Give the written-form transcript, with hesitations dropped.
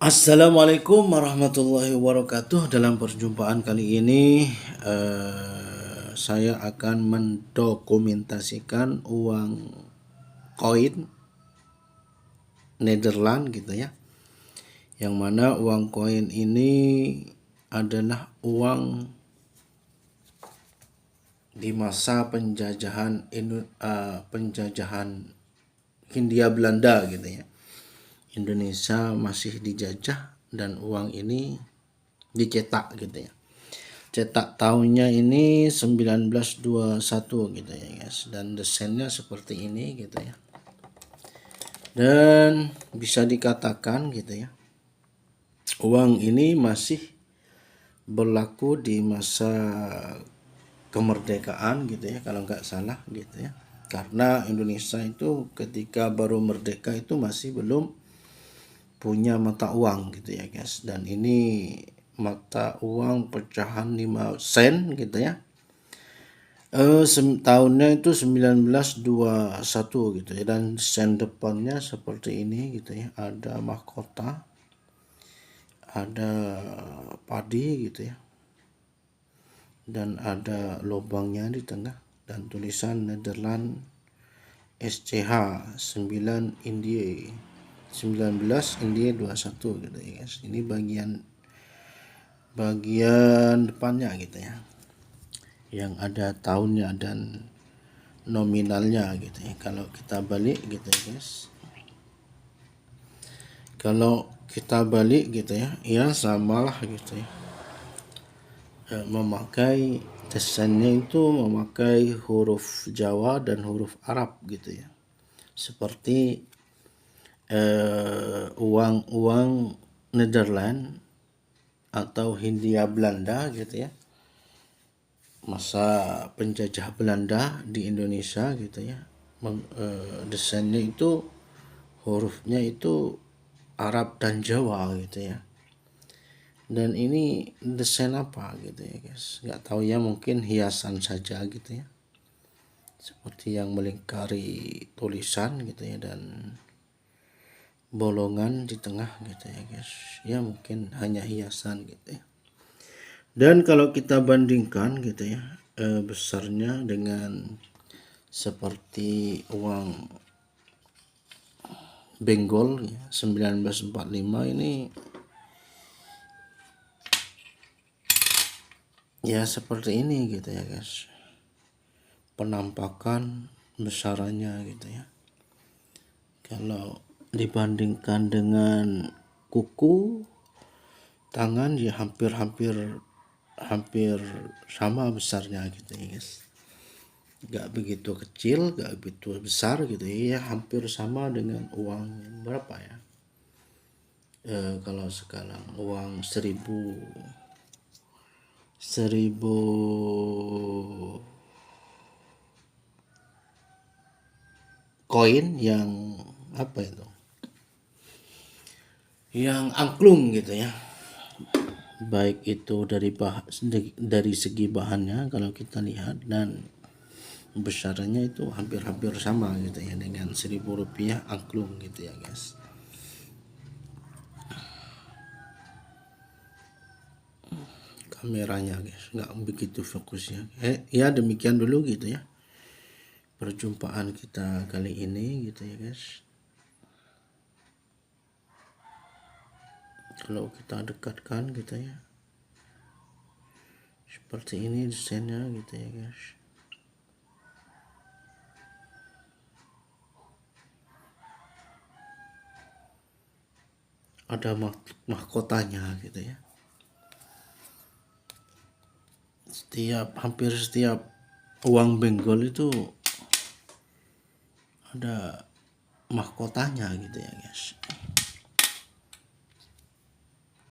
Assalamualaikum warahmatullahi wabarakatuh. Dalam perjumpaan kali ini saya akan mendokumentasikan uang koin Nederland gitu ya. Yang mana uang koin ini adalah uang di masa penjajahan Hindia Belanda gitu ya. Indonesia masih dijajah dan uang ini dicetak gitu ya. Cetak tahunnya ini 1921 gitu ya guys, dan desainnya seperti ini gitu ya. Dan bisa dikatakan gitu ya, uang ini masih berlaku di masa kemerdekaan gitu ya kalau nggak salah gitu ya. Karena Indonesia itu ketika baru merdeka itu masih belum punya mata uang gitu ya guys. Dan ini mata uang pecahan 5 sen gitu ya. Tahunnya itu 1921 gitu ya, dan sen depannya seperti ini gitu ya. Ada mahkota, ada padi gitu ya. Dan ada lubangnya di tengah dan tulisan Nederland SCH 9 Indie 19 Indie 21 gitu ya guys. Ini bagian depannya gitu ya, yang ada tahunnya dan nominalnya gitu ya. Kalau kita balik gitu ya guys, kalau kita balik gitu ya, ya samalah gitu ya. Memakai desainnya itu memakai huruf Jawa dan huruf Arab gitu ya, seperti uang Nederland atau Hindia Belanda gitu ya, masa penjajah Belanda di Indonesia gitu ya. Desainnya itu hurufnya itu Arab dan Jawa gitu ya. Dan ini desain apa gitu ya guys, nggak tahu ya, mungkin hiasan saja gitu ya, seperti yang melingkari tulisan gitu ya, dan bolongan di tengah gitu ya guys. Ya mungkin hanya hiasan gitu ya. Dan kalau kita bandingkan gitu ya, besarnya dengan seperti uang Benggol ya, 1945 ini ya seperti ini gitu ya guys, penampakan besarannya gitu ya. Kalau dibandingkan dengan kuku tangan ya hampir sama besarnya gitu ya guys. Gak begitu kecil, gak begitu besar gitu ya, hampir sama dengan uang berapa ya, kalau sekarang uang 1000 koin yang apa itu, yang angklung gitu ya, baik itu dari segi bahannya kalau kita lihat, dan besarnya itu hampir sama gitu ya dengan 1000 rupiah angklung gitu ya guys. Kameranya guys nggak begitu fokus ya. Ya demikian dulu gitu ya perjumpaan kita kali ini gitu ya guys. Kalau kita dekatkan gitu ya, seperti ini desainnya gitu ya guys. Ada mahkotanya gitu ya. Hampir setiap uang Benggol itu ada mahkotanya gitu ya guys.